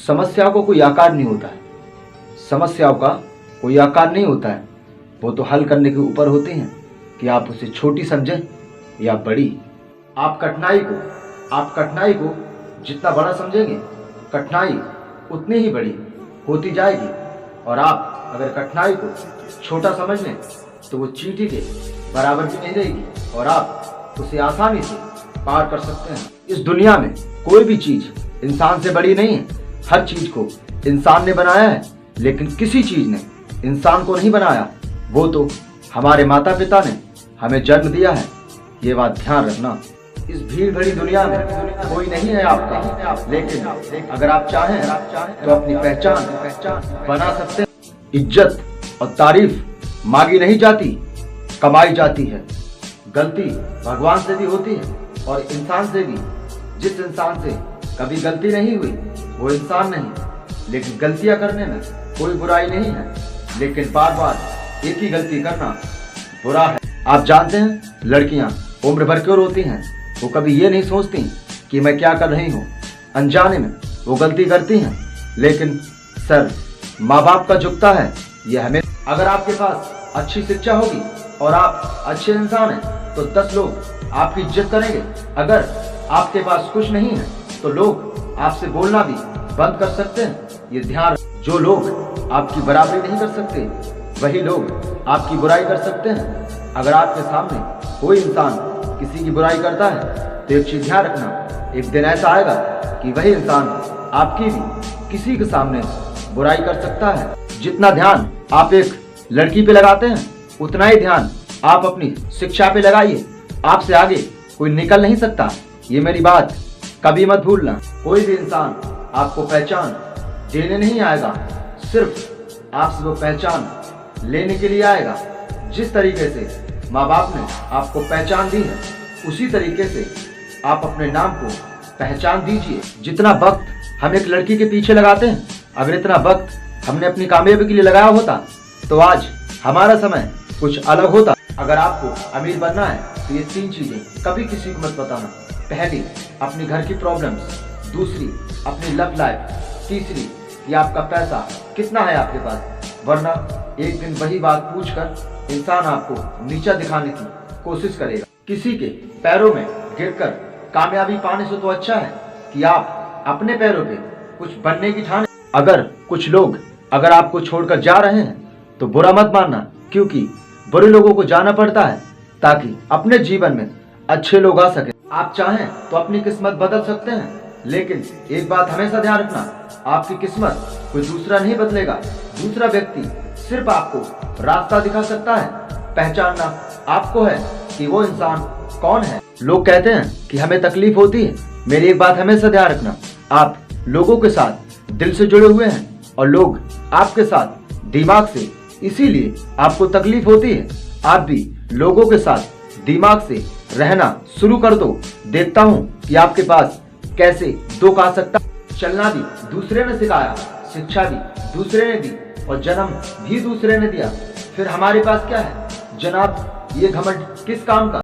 समस्या को कोई आकार नहीं होता है। समस्याओं का कोई आकार नहीं होता है, वो तो हल करने के ऊपर होते हैं कि आप उसे छोटी समझें या बड़ी। आप कठिनाई को जितना बड़ा समझेंगे, कठिनाई उतनी ही बड़ी होती जाएगी। और आप अगर कठिनाई को छोटा समझ लें तो वो चींटी के बराबर भी नहीं रहेगी और आप उसे आसानी से पार कर सकते हैं। इस दुनिया में कोई भी चीज इंसान से बड़ी नहीं है। हर चीज को इंसान ने बनाया है, लेकिन किसी चीज ने इंसान को नहीं बनाया। वो तो हमारे माता पिता ने हमें जन्म दिया है। ये बात ध्यान रखना। इस भीड़ भरी दुनिया में कोई नहीं है आपका, लेकिन अगर आप चाहें तो अपनी पहचान बना सकते हैं। इज्जत और तारीफ मांगी नहीं जाती, कमाई जाती है। गलती भगवान से भी होती है और इंसान से भी। जिस इंसान से कभी गलती नहीं हुई वो इंसान नहीं। लेकिन गलतियां करने में कोई बुराई नहीं है, लेकिन बार बार एक ही गलती करना बुरा है। आप जानते हैं, लड़कियां उम्र भर क्यों रोती हैं? वो कभी ये नहीं सोचती कि मैं क्या कर रही हूँ। अनजाने में वो गलती करती हैं, लेकिन सर माँ बाप का झुकता है ये हमें। अगर आपके पास अच्छी शिक्षा होगी और आप अच्छे इंसान हैं तो 10 लोग आपकी इज्जत करेंगे। अगर आपके पास कुछ नहीं है तो लोग आपसे बोलना भी बंद कर सकते हैं। ये ध्यान। जो लोग आपकी बराबरी नहीं कर सकते वही लोग आपकी बुराई कर सकते हैं। अगर आपके सामने कोई इंसान किसी की बुराई करता है तो एक चीज ध्यान रखना, एक दिन ऐसा आएगा कि वही इंसान आपकी भी किसी के सामने बुराई कर सकता है। जितना ध्यान आप एक लड़की पे लगाते हैं उतना ही ध्यान आप अपनी शिक्षा पे लगाइए। आपसे आगे कोई निकल नहीं सकता, ये मेरी बात कभी मत भूलना। कोई भी इंसान आपको पहचान देने नहीं आएगा, सिर्फ आपसे वो पहचान लेने के लिए आएगा। जिस तरीके से माँ बाप ने आपको पहचान दी है उसी तरीके से आप अपने नाम को पहचान दीजिए। जितना वक्त हम एक लड़की के पीछे लगाते हैं, अगर इतना वक्त हमने अपनी कामयाबी के लिए लगाया होता तो आज हमारा समय कुछ अलग होता। अगर आपको अमीर बनना है तो ये 3 चीजें कभी किसी को मत बताना। पहली, अपनी घर की प्रॉब्लम्स। दूसरी, अपनी लव लाइफ। तीसरी, कि आपका पैसा कितना है आपके पास, वरना एक दिन वही बात पूछकर इंसान आपको नीचा दिखाने की कोशिश करेगा। किसी के पैरों में गिरकर कामयाबी पाने से तो अच्छा है कि आप अपने पैरों पे कुछ बनने की ठाने। अगर कुछ लोग अगर आपको छोड़कर जा रहे हैं तो बुरा मत मानना, क्योंकि बुरे लोगों को जाना पड़ता है ताकि अपने जीवन में अच्छे लोग आ सके। आप चाहें तो अपनी किस्मत बदल सकते हैं, लेकिन एक बात हमेशा ध्यान रखना, आपकी किस्मत कोई दूसरा नहीं बदलेगा। दूसरा व्यक्ति सिर्फ आपको रास्ता दिखा सकता है। पहचानना आपको है कि वो इंसान कौन है। लोग कहते हैं कि हमें तकलीफ होती है। मेरी एक बात हमेशा ध्यान रखना, आप लोगों के साथ दिल से जुड़े हुए हैं और लोग आपके साथ दिमाग से, इसीलिए आपको तकलीफ होती है। आप भी लोगों के साथ दिमाग से रहना शुरू कर दो। देखता हूँ कि आपके पास कैसे दुख आ सकता। चलना भी दूसरे ने सिखाया, शिक्षा भी दूसरे ने दी और जन्म भी दूसरे ने दिया। फिर हमारे पास क्या है जनाब? ये घमंड किस काम का?